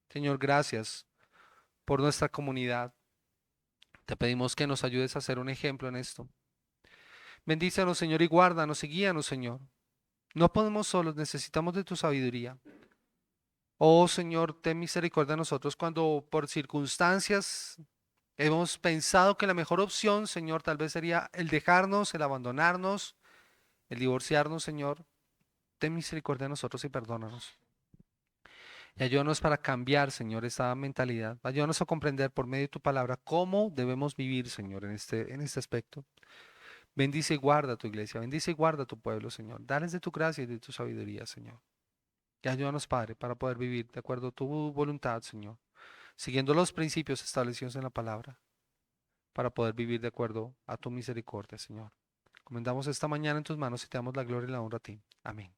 Señor, gracias por nuestra comunidad. Te pedimos que nos ayudes a ser un ejemplo en esto. Bendícenos, Señor, y guárdanos y guíanos, Señor. No podemos solos, necesitamos de tu sabiduría. Oh, Señor, ten misericordia de nosotros cuando por circunstancias hemos pensado que la mejor opción, Señor, tal vez sería el dejarnos, el abandonarnos, el divorciarnos, Señor. Ten misericordia de nosotros y perdónanos. Y ayúdanos para cambiar, Señor, esa mentalidad. Ayúdanos a comprender por medio de tu palabra cómo debemos vivir, Señor, en este aspecto. Bendice y guarda tu iglesia, bendice y guarda tu pueblo, Señor. Dales de tu gracia y de tu sabiduría, Señor. Y ayúdanos, Padre, para poder vivir de acuerdo a tu voluntad, Señor, siguiendo los principios establecidos en la palabra, para poder vivir de acuerdo a tu misericordia, Señor. Comendamos esta mañana en tus manos y te damos la gloria y la honra a ti. Amén.